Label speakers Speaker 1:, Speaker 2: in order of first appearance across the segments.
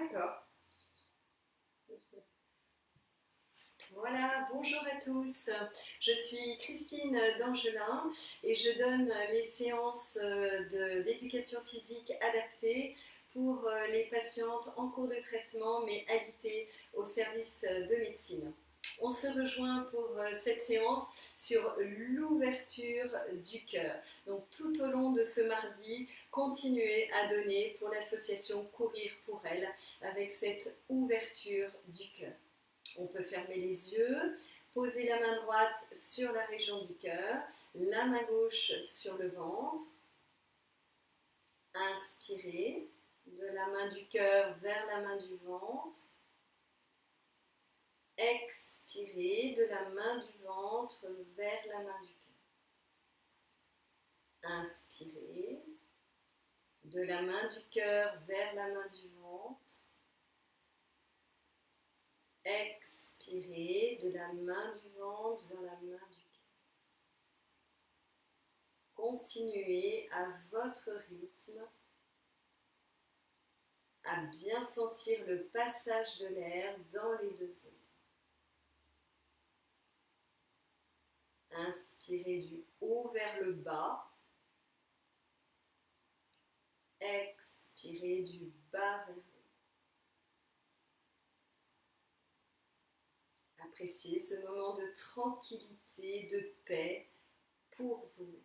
Speaker 1: D'accord. Voilà, bonjour à tous. Je suis Christine Dangelin et je donne les séances d'éducation physique adaptée pour les patientes en cours de traitement mais alitées au service de médecine. On se rejoint pour cette séance sur l'ouverture du cœur. Donc tout au long de ce mardi, continuez à donner pour l'association Courir pour elle avec cette ouverture du cœur. On peut fermer les yeux, poser la main droite sur la région du cœur, la main gauche sur le ventre. Inspirez de la main du cœur vers la main du ventre. Expirez de la main du ventre vers la main du cœur. Inspirez de la main du cœur vers la main du ventre. Expirez de la main du ventre vers la main du cœur. Continuez à votre rythme à bien sentir le passage de l'air dans les deux zones. Inspirez du haut vers le bas. Expirez du bas vers le haut. Appréciez ce moment de tranquillité, de paix pour vous-même.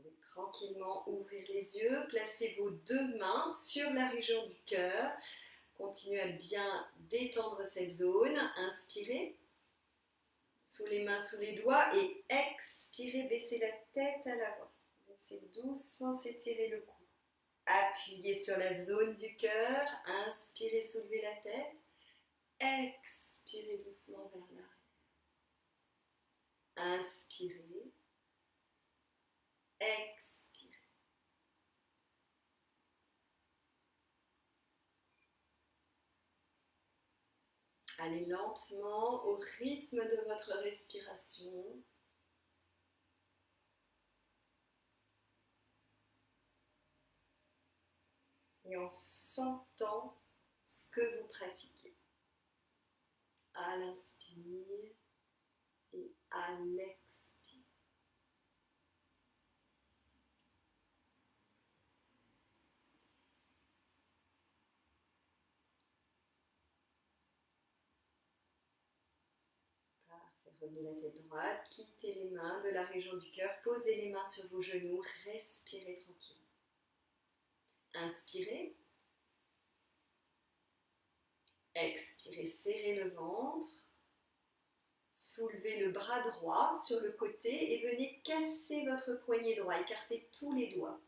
Speaker 1: Vous pouvez tranquillement ouvrir les yeux, placez vos deux mains sur la région du cœur. Continuez à bien détendre cette zone. Inspirez. Sous les mains, sous les doigts et expirez, baissez la tête à l'avant. Laissez doucement s'étirer le cou. Appuyez sur la zone du cœur. Inspirez, soulevez la tête. Expirez doucement vers l'arrière. Inspirez. Expirez. Allez lentement au rythme de votre respiration. Et en sentant ce que vous pratiquez. À l'inspire et à l'expire. Parfait. Revenez la tête droite, quittez les mains de la région du cœur, posez les mains sur vos genoux, respirez tranquille. Inspirez. Expirez, serrez le ventre. Soulevez le bras droit sur le côté et venez casser votre poignet droit. Écartez tous les doigts.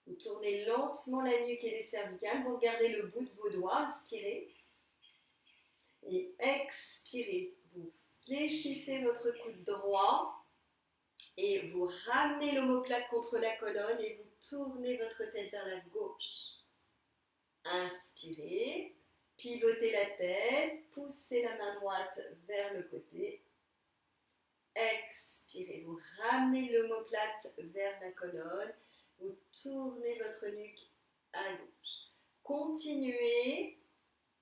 Speaker 1: Vous tournez lentement la nuque et les cervicales. Vous regardez le bout de vos doigts. Inspirez. Et expirez. Vous fléchissez votre coude droit. Et vous ramenez l'omoplate contre la colonne et vous tournez votre tête vers la gauche. Inspirez. Pivotez la tête, poussez la main droite vers le côté. Expirez, vous ramenez l'omoplate vers la colonne. Vous tournez votre nuque à gauche. Continuez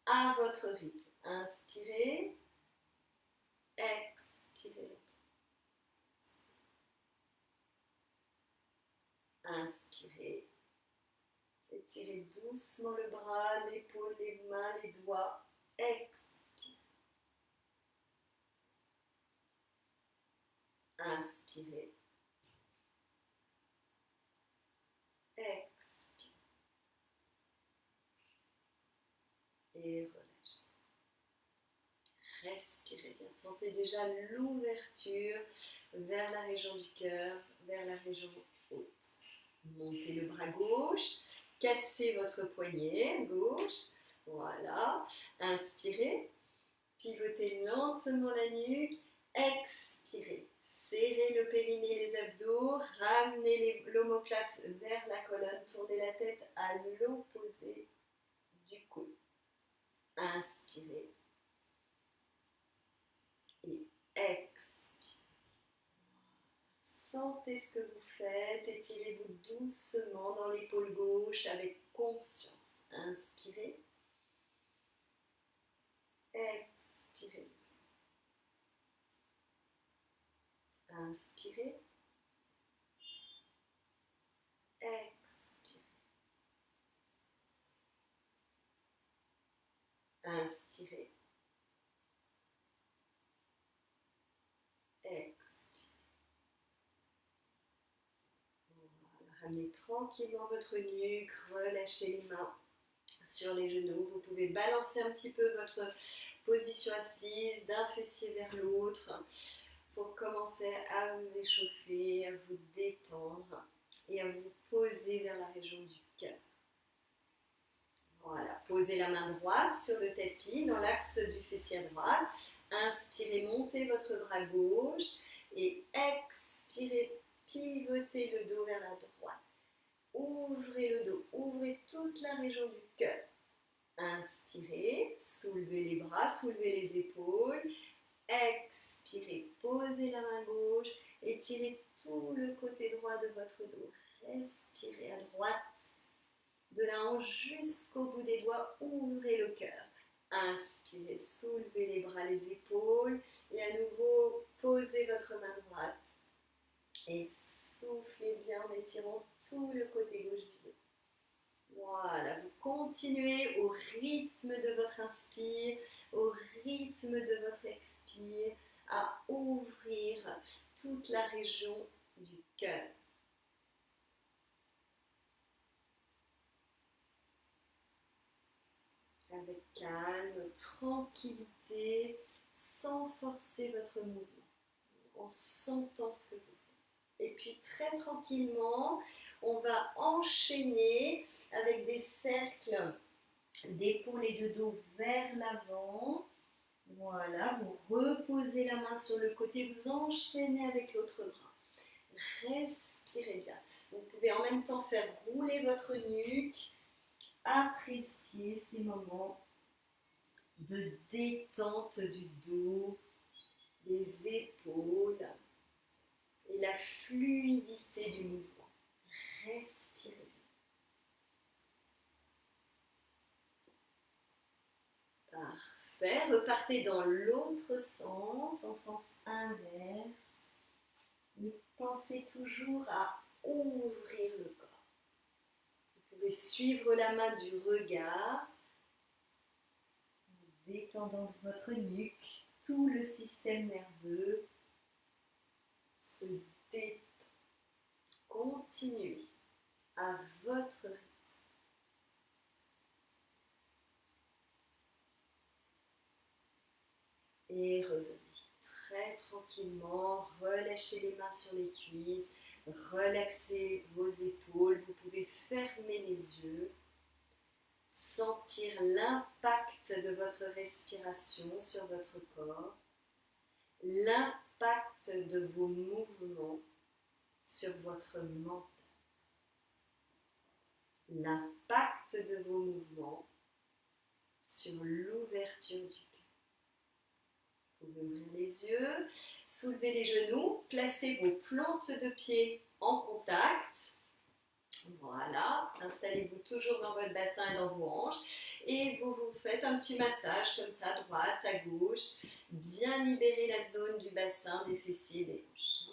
Speaker 1: à votre rythme. Inspirez. Expirez. Inspirez. Étirez doucement le bras, l'épaule, les mains, les doigts. Expirez. Inspirez. Expirez. Et relâchez. Respirez bien. Sentez déjà l'ouverture vers la région du cœur, vers la région haute. Montez le bras gauche. Cassez votre poignet gauche. Voilà. Inspirez. Pivotez lentement la nuque. Expirez. serrez le périnée, les abdos, ramenez l'omoplate vers la colonne, tournez la tête à l'opposé du coude. Inspirez et expirez. Sentez ce que vous faites, étirez-vous doucement dans l'épaule gauche avec conscience. Inspirez, expirez doucement. Inspirez, expirez. Inspirez, expirez. Voilà. Ramenez tranquillement votre nuque, relâchez les mains sur les genoux. Vous pouvez balancer un petit peu votre position assise d'un fessier vers l'autre pour commencer à vous échauffer, à vous détendre et à vous poser vers la région du cœur. Voilà, posez la main droite sur le tapis dans l'axe du fessier droit. Inspirez, montez votre bras gauche et expirez, pivotez le dos vers la droite. Ouvrez le dos, ouvrez toute la région du cœur. Inspirez, soulevez les bras, soulevez les épaules. Expirez, posez la main gauche, étirez tout le côté droit de votre dos. Respirez à droite, de la hanche jusqu'au bout des doigts, ouvrez le cœur. Inspirez, soulevez les bras, les épaules et à nouveau, posez votre main droite et soufflez bien en étirant tout le côté gauche du dos. Voilà, vous continuez au rythme de votre inspire, au rythme de votre expire, à ouvrir toute la région du cœur. Avec calme, tranquillité, sans forcer votre mouvement, en sentant ce que vous faites. Et puis très tranquillement, on va enchaîner avec des cercles d'épaules et de dos vers l'avant. Voilà, vous reposez la main sur le côté, vous enchaînez avec l'autre bras. Respirez bien. Vous pouvez en même temps faire rouler votre nuque. Appréciez ces moments de détente du dos, des épaules et la fluidité du mouvement. Respirez bien. Parfait. Repartez dans l'autre sens, en sens inverse. Mais pensez toujours à ouvrir le corps. Vous pouvez suivre la main du regard, en détendant votre nuque, tout le système nerveux se détend. Continuez à votre rythme. Et revenez très tranquillement, relâchez les mains sur les cuisses, relaxez vos épaules, vous pouvez fermer les yeux, sentir l'impact de votre respiration sur votre corps, l'impact de vos mouvements sur votre mental, l'impact de vos mouvements sur l'ouverture du cœur. Vous pouvez ouvrir les yeux, soulever les genoux, placez vos plantes de pied en contact. Voilà, installez-vous toujours dans votre bassin et dans vos hanches et vous vous faites un petit massage comme ça, à droite, à gauche, bien libérer la zone du bassin, des fessiers et des hanches.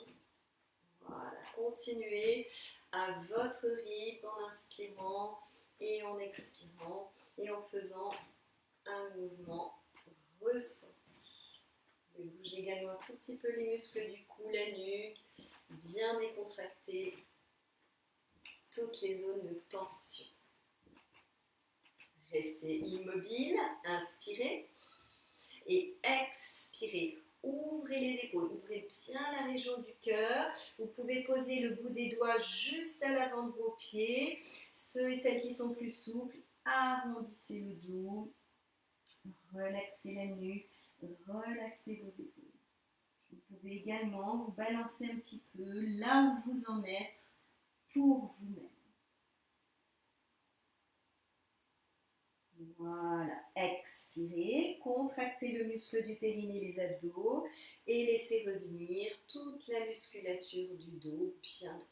Speaker 1: Voilà, continuez à votre rythme en inspirant et en expirant et en faisant un mouvement ressenti. Vous pouvez bouger également un tout petit peu les muscles du cou, la nuque, bien décontracter toutes les zones de tension. Restez immobile, inspirez et expirez. Ouvrez les épaules, ouvrez bien la région du cœur. Vous pouvez poser le bout des doigts juste à l'avant de vos pieds. Ceux et celles qui sont plus souples, arrondissez le dos, relaxez la nuque, relaxez vos épaules. Vous pouvez également vous balancer un petit peu là où vous en êtes pour vous-même. Voilà, expirez, contractez le muscle du périnée, les abdos et laissez revenir toute la musculature du dos bien droite.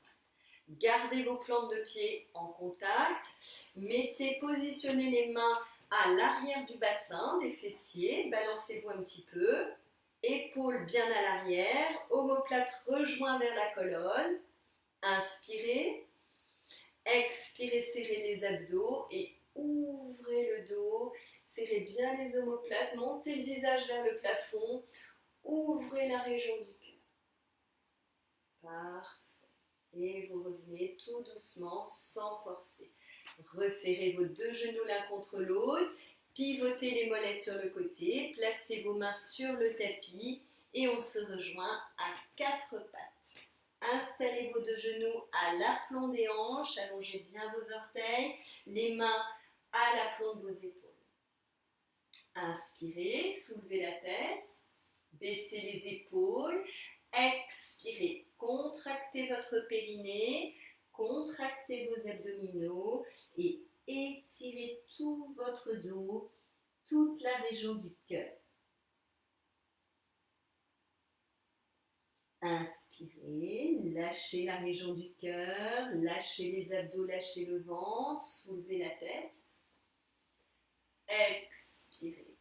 Speaker 1: Gardez vos plantes de pied en contact, positionnez les mains à l'arrière du bassin, des fessiers, balancez-vous un petit peu, épaules bien à l'arrière, omoplate rejoint vers la colonne, inspirez, expirez, serrez les abdos et ouvrez le dos, serrez bien les omoplates, montez le visage vers le plafond, ouvrez la région du cœur. Parfait. Et vous revenez tout doucement, sans forcer. Resserrez vos deux genoux l'un contre l'autre, pivotez les mollets sur le côté, placez vos mains sur le tapis et on se rejoint à quatre pattes. Installez vos deux genoux à l'aplomb des hanches, allongez bien vos orteils, les mains à l'aplomb de vos épaules. Inspirez, soulevez la tête, baissez les épaules, expirez, contractez votre périnée, contractez vos abdominaux et étirez tout votre dos, toute la région du cœur. Inspirez, lâchez la région du cœur, lâchez les abdos, lâchez le ventre, soulevez la tête. Expirez.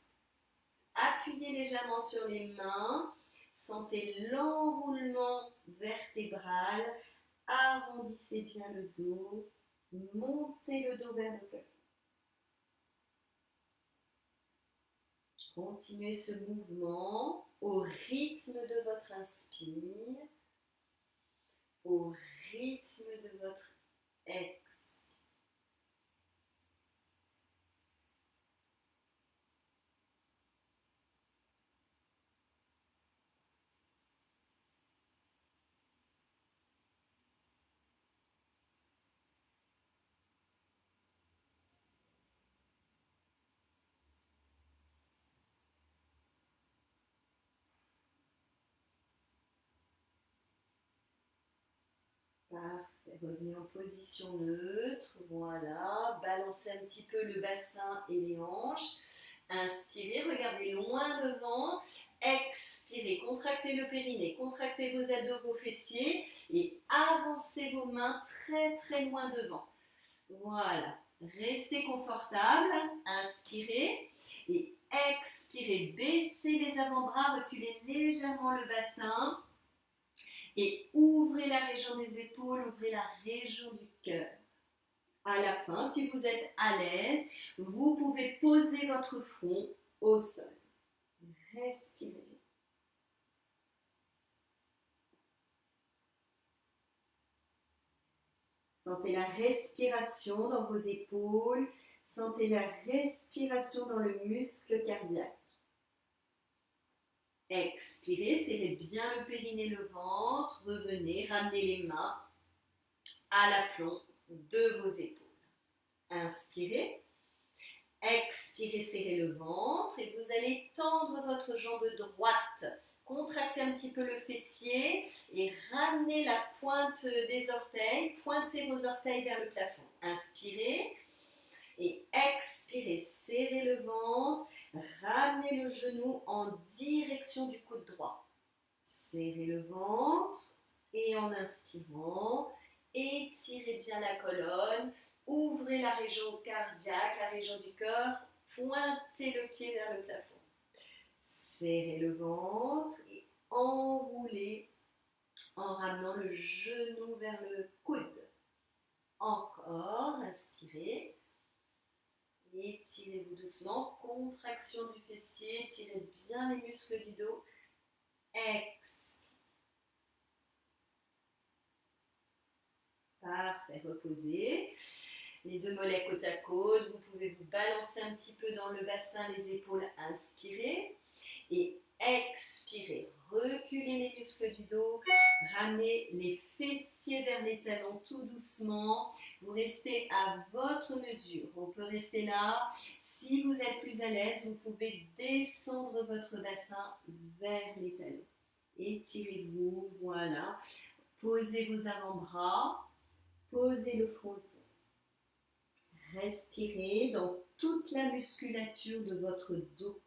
Speaker 1: Appuyez légèrement sur les mains, sentez l'enroulement vertébral, arrondissez bien le dos, montez le dos vers le plafond. Continuez ce mouvement au rythme de votre inspire, au rythme de votre expire. Parfait, revenez en position neutre, voilà, balancez un petit peu le bassin et les hanches, inspirez, regardez loin devant, expirez, contractez le périnée, contractez vos abdos, vos fessiers et avancez vos mains très très loin devant, voilà, restez confortable, inspirez et expirez, baissez les avant-bras, reculez légèrement le bassin. Et ouvrez la région des épaules, ouvrez la région du cœur. À la fin, si vous êtes à l'aise, vous pouvez poser votre front au sol. Respirez. Sentez la respiration dans vos épaules. Sentez la respiration dans le muscle cardiaque. Expirez, serrez bien le périnée, le ventre. Revenez, ramenez les mains à l'aplomb de vos épaules. Inspirez. Expirez, serrez le ventre et vous allez tendre votre jambe droite. Contractez un petit peu le fessier et ramenez la pointe des orteils. Pointez vos orteils vers le plafond. Inspirez et expirez, serrez le ventre. Ramenez le genou en direction du coude droit. Serrez le ventre et en inspirant, étirez bien la colonne. Ouvrez la région cardiaque, la région du cœur, pointez le pied vers le plafond. Serrez le ventre et enroulez en ramenant le genou vers le coude. Encore, inspirez. Étirez-vous doucement, contraction du fessier, étirez bien les muscles du dos. Expirez. Parfait, reposez. Les deux mollets côte à côte, vous pouvez vous balancer un petit peu dans le bassin, les épaules, inspirez et expirez. Reculez les muscles du dos, ramenez les fessiers vers les talons tout doucement. Vous restez à votre mesure. On peut rester là. Si vous êtes plus à l'aise, vous pouvez descendre votre bassin vers les talons. Étirez-vous, voilà. Posez vos avant-bras, posez le front au sol. Respirez dans toute la musculature de votre dos.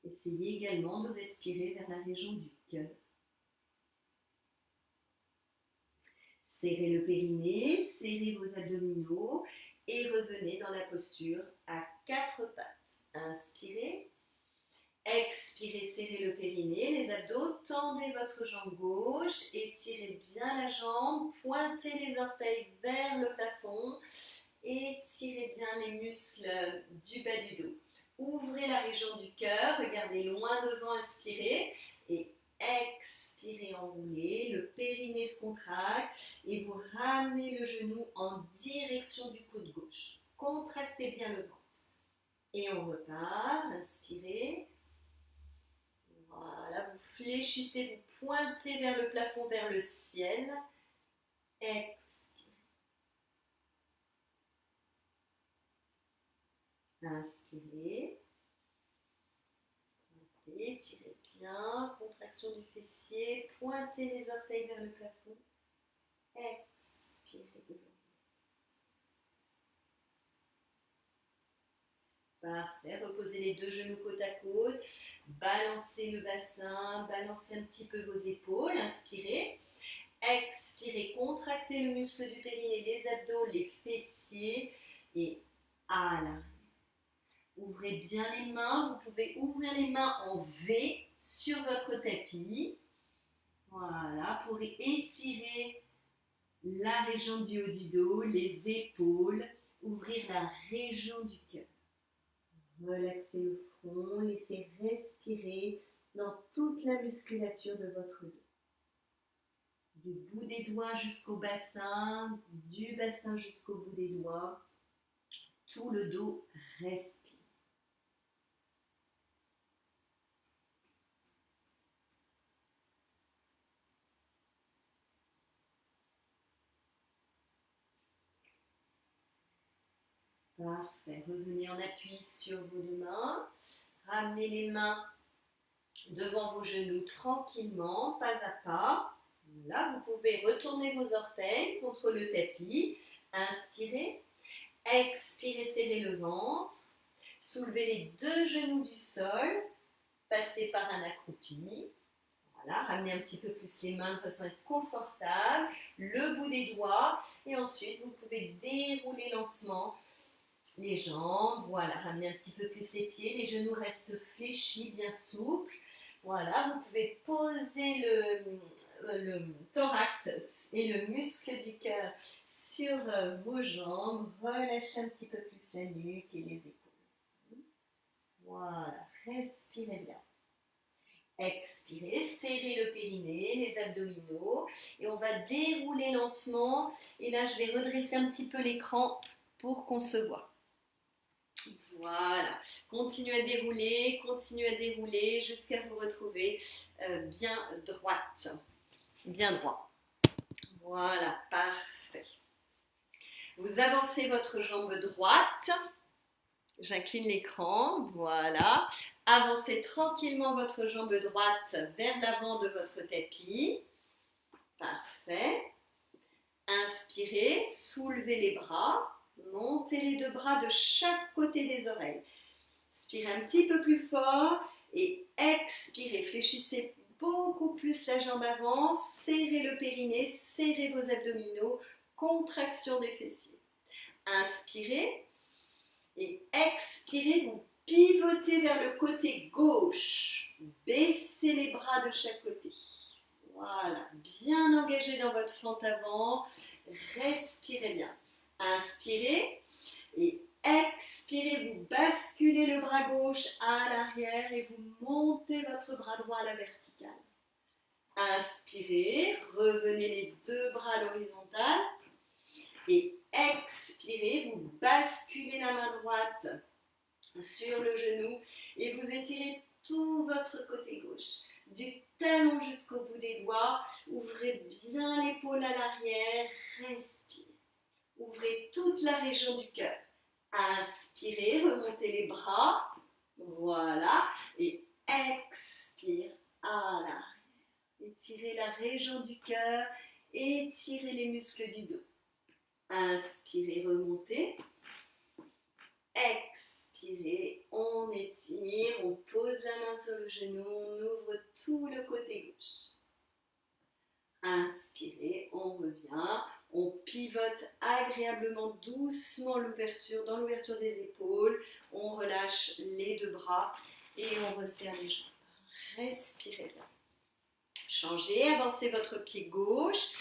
Speaker 1: Essayez également de respirer vers la région du cœur. Serrez le périnée, serrez vos abdominaux et revenez dans la posture à quatre pattes. Inspirez. Expirez, serrez le périnée, les abdos, tendez votre jambe gauche, étirez bien la jambe, pointez les orteils vers le plafond, étirez bien les muscles du bas du dos. Ouvrez la région du cœur, regardez loin devant, inspirez et expirez, enroulez, le périnée se contracte et vous ramenez le genou en direction du coude gauche. Contractez bien le ventre. Et on repart, inspirez. Voilà, vous fléchissez, vous pointez vers le plafond, vers le ciel. Expirez. Inspirez. Pointez, tirez bien. Contraction du fessier. Pointez les orteils vers le plafond. Expirez, vous ouvrez. Parfait, reposez les deux genoux côte à côte, balancez le bassin, balancez un petit peu vos épaules, inspirez, expirez, contractez le muscle du périnée, les abdos, les fessiers et à l'arrière. Ouvrez bien les mains, vous pouvez ouvrir les mains en V sur votre tapis, voilà, pour étirer la région du haut du dos, les épaules, ouvrir la région du cœur. Relaxez le front, laissez respirer dans toute la musculature de votre dos. Du bout des doigts jusqu'au bassin, du bassin jusqu'au bout des doigts, tout le dos respire. Parfait, revenez en appui sur vos deux mains, ramenez les mains devant vos genoux tranquillement, pas à pas. Là, vous pouvez retourner vos orteils contre le tapis, inspirez, expirez, serrez le ventre, soulevez les deux genoux du sol, passez par un accroupi. Voilà, ramenez un petit peu plus les mains de façon à être confortable, le bout des doigts, et ensuite vous pouvez dérouler lentement les jambes, voilà, ramenez un petit peu plus les pieds, les genoux restent fléchis, bien souples. Voilà, vous pouvez poser le thorax et le muscle du cœur sur vos jambes, relâchez un petit peu plus la nuque et les épaules. Voilà, respirez bien. Expirez, serrez le périnée, les abdominaux et on va dérouler lentement. Et là, je vais redresser un petit peu l'écran pour qu'on se voit. Voilà, continuez à dérouler jusqu'à vous retrouver bien droite, bien droit. Voilà, parfait. Vous avancez votre jambe droite. J'incline l'écran, voilà. Avancez tranquillement votre jambe droite vers l'avant de votre tapis. Parfait. Inspirez, soulevez les bras. Montez les deux bras de chaque côté des oreilles. Inspirez un petit peu plus fort et expirez. Fléchissez beaucoup plus la jambe avant. Serrez le périnée, serrez vos abdominaux. Contraction des fessiers. Inspirez. Et expirez, vous pivotez vers le côté gauche. Baissez les bras de chaque côté. Voilà, bien engagé dans votre fente avant. Respirez bien. Inspirez et expirez, vous basculez le bras gauche à l'arrière et vous montez votre bras droit à la verticale. Inspirez, revenez les deux bras à l'horizontale et expirez, vous basculez la main droite sur le genou et vous étirez tout votre côté gauche, du talon jusqu'au bout des doigts. Ouvrez bien l'épaule à l'arrière, respirez. Ouvrez toute la région du cœur. Inspirez, remontez les bras. Voilà. Et expire à l'arrière. Étirez la région du cœur. Étirez les muscles du dos. Inspirez, remontez. Expirez, on étire, on pose la main sur le genou, on ouvre tout le côté gauche. Inspirez, on revient, on pivote agréablement, doucement l'ouverture, dans l'ouverture des épaules, on relâche les deux bras et on resserre les jambes. Respirez bien. Changez, avancez votre pied gauche.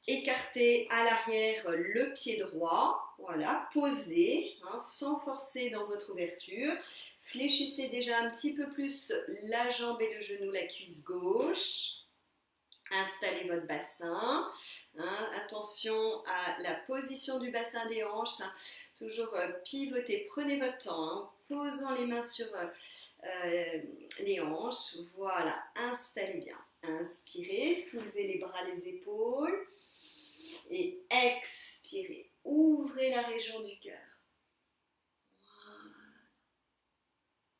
Speaker 1: Écartez à l'arrière le pied droit, voilà, posez, sans forcer dans votre ouverture. Fléchissez déjà un petit peu plus la jambe et le genou, la cuisse gauche. Installez votre bassin. Attention à la position du bassin des hanches. Toujours pivoter, prenez votre temps. Posons les mains sur les hanches. Voilà, installez bien. Inspirez, soulevez les bras, les épaules. Et expirez, ouvrez la région du cœur.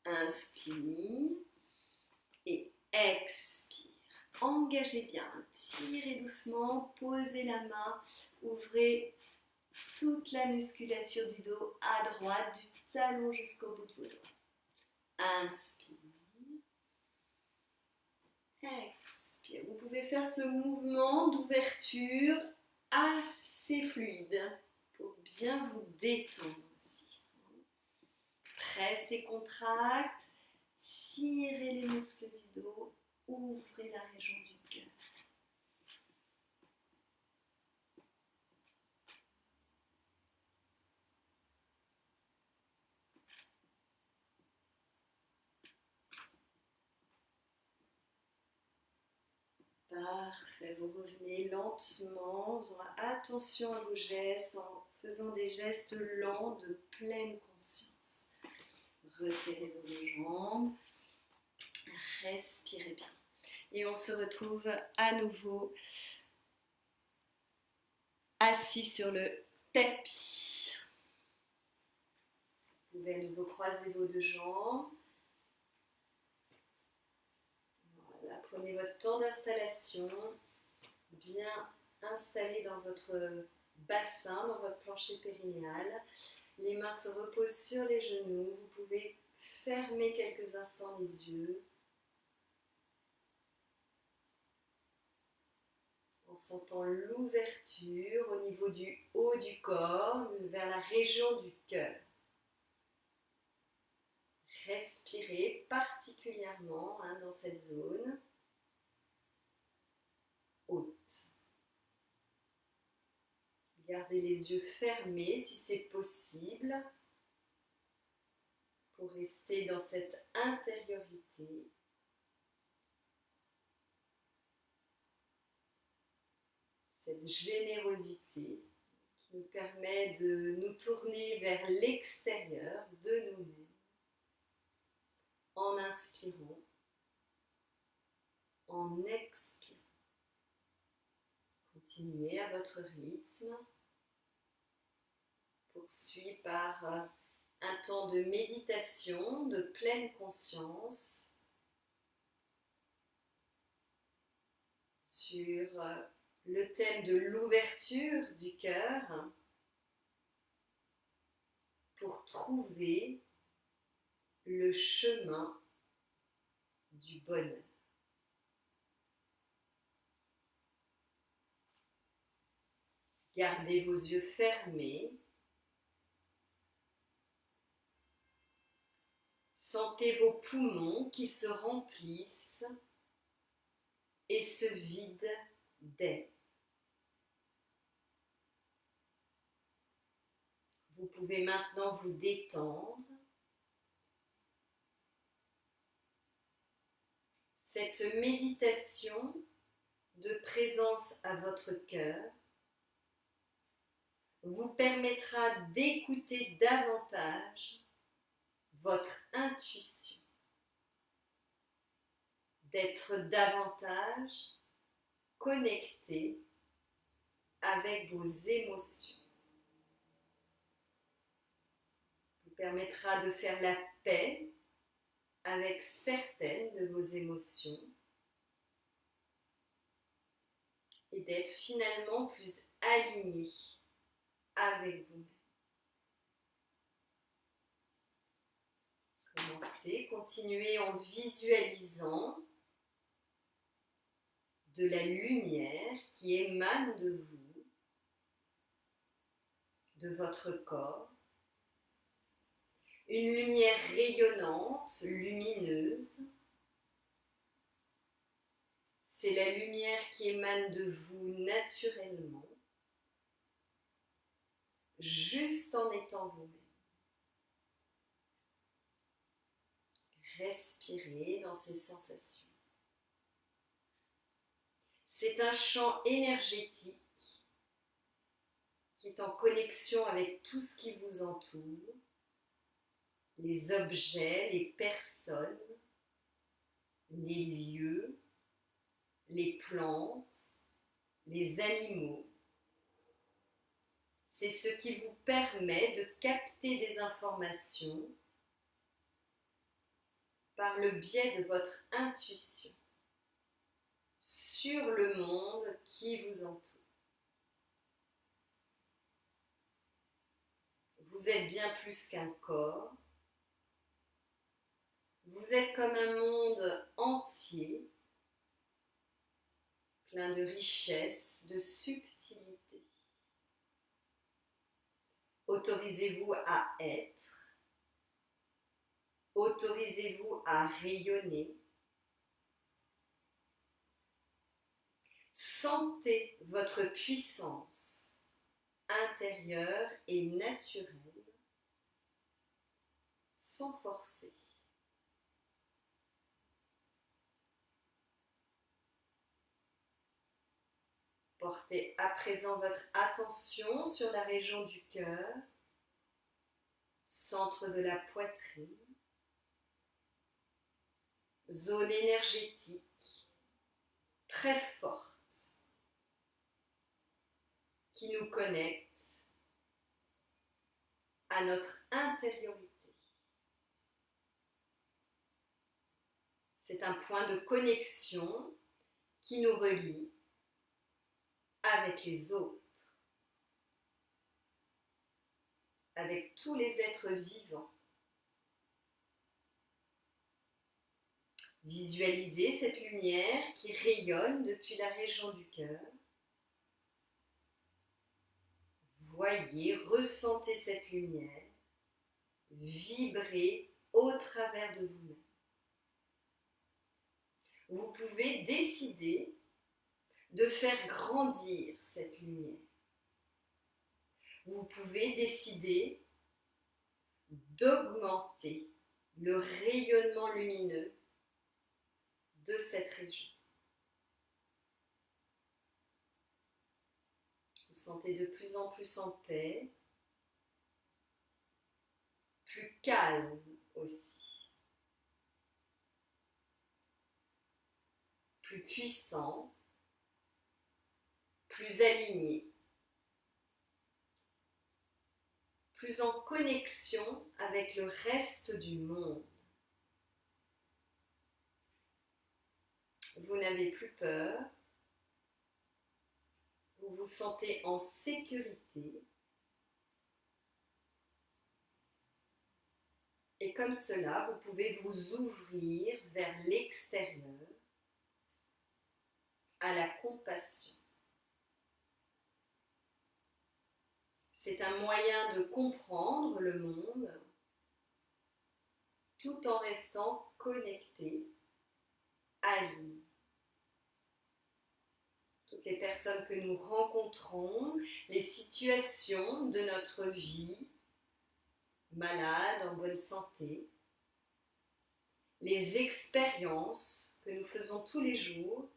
Speaker 1: Inspire et expire. Engagez bien, tirez doucement, posez la main, ouvrez toute la musculature du dos à droite, du talon jusqu'au bout de vos doigts. Inspire. Expire. Vous pouvez faire ce mouvement d'ouverture assez fluide pour bien vous détendre aussi. Presse et contracte, tirez les muscles du dos, ouvrez la région du cœur. Parfait, vous revenez lentement, en faisant attention à vos gestes, en faisant des gestes lents de pleine conscience. Resserrez vos deux jambes, respirez bien. Et on se retrouve à nouveau assis sur le tapis. Vous pouvez à nouveau croiser vos deux jambes. Voilà, prenez votre temps d'installation, bien installé dans votre bassin, dans votre plancher périnéal. Les mains se reposent sur les genoux. Vous pouvez fermer quelques instants les yeux. En sentant l'ouverture au niveau du haut du corps, vers la région du cœur. Respirez particulièrement dans cette zone haute. Gardez les yeux fermés si c'est possible pour rester dans cette intériorité. Cette générosité qui nous permet de nous tourner vers l'extérieur de nous-mêmes en inspirant, en expirant. Continuez à votre rythme, poursuivez par un temps de méditation, de pleine conscience sur le thème de l'ouverture du cœur pour trouver le chemin du bonheur. Gardez vos yeux fermés. Sentez vos poumons qui se remplissent et se vident d'air. Vous pouvez maintenant vous détendre. Cette méditation de présence à votre cœur vous permettra d'écouter davantage votre intuition, d'être davantage connecté avec vos émotions. permettra de faire la paix avec certaines de vos émotions et d'être finalement plus aligné avec vous-même. Continuez en visualisant de la lumière qui émane de vous, de votre corps, une lumière rayonnante, lumineuse. C'est la lumière qui émane de vous naturellement, juste en étant vous-même. Respirez dans ces sensations. C'est un champ énergétique qui est en connexion avec tout ce qui vous entoure, les objets, les personnes, les lieux, les plantes, les animaux. C'est ce qui vous permet de capter des informations par le biais de votre intuition sur le monde qui vous entoure. Vous êtes bien plus qu'un corps. Vous êtes comme un monde entier, plein de richesse, de subtilité. Autorisez-vous à être, autorisez-vous à rayonner. Sentez votre puissance intérieure et naturelle sans forcer. Portez à présent votre attention sur la région du cœur, centre de la poitrine, zone énergétique très forte qui nous connecte à notre intériorité. C'est un point de connexion qui nous relie avec les autres, avec tous les êtres vivants. Visualisez cette lumière qui rayonne depuis la région du cœur. Voyez, ressentez cette lumière vibrer au travers de vous-même. Vous pouvez décider de faire grandir cette lumière. Vous pouvez décider d'augmenter le rayonnement lumineux de cette région. Vous sentez de plus en plus en paix, plus calme aussi, plus puissant, plus aligné, plus en connexion avec le reste du monde. Vous n'avez plus peur, vous vous sentez en sécurité et comme cela, vous pouvez vous ouvrir vers l'extérieur à la compassion. C'est un moyen de comprendre le monde tout en restant connecté à lui. Toutes les personnes que nous rencontrons, les situations de notre vie, malade, en bonne santé, les expériences que nous faisons tous les jours,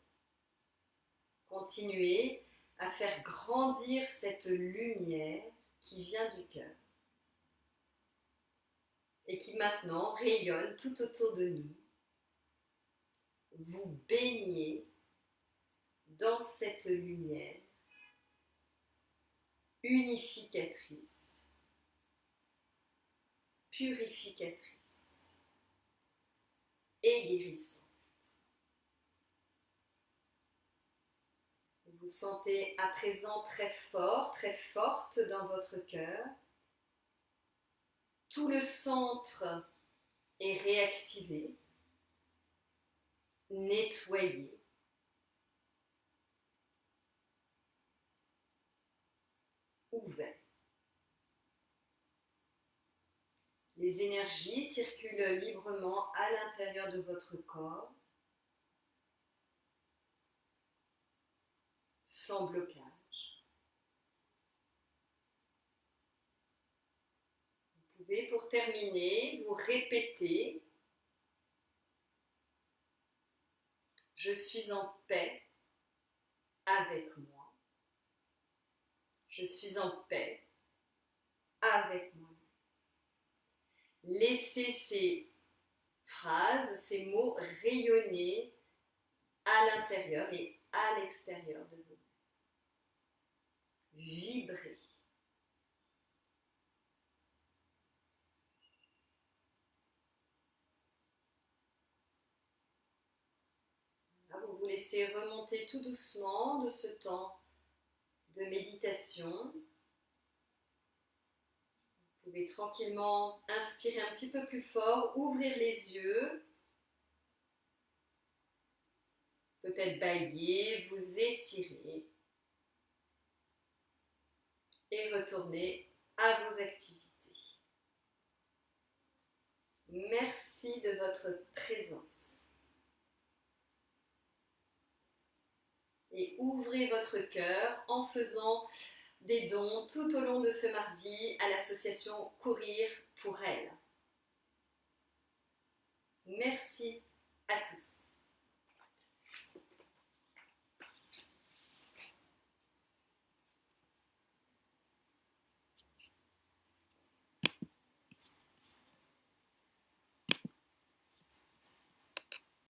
Speaker 1: continuez à faire grandir cette lumière qui vient du cœur et qui maintenant rayonne tout autour de nous. Vous baignez dans cette lumière unificatrice, purificatrice et guérissante. Vous vous sentez à présent très fort, très forte dans votre cœur. Tout le centre est réactivé, nettoyé. Ouvert. Les énergies circulent librement à l'intérieur de votre corps, sans blocage. Vous pouvez, pour terminer, vous répéter « Je suis en paix avec moi. Je suis en paix avec moi. » Laissez ces phrases, ces mots rayonner à l'intérieur et à l'extérieur de vous. Vibrez. Vous vous laissez remonter tout doucement de ce temps de méditation. Vous pouvez tranquillement inspirer un petit peu plus fort, ouvrir les yeux, peut-être bâiller, vous étirer et retourner à vos activités. Merci de votre présence. Et ouvrez votre cœur en faisant des dons tout au long de ce mardi à l'association Courir pour elle. Merci à tous.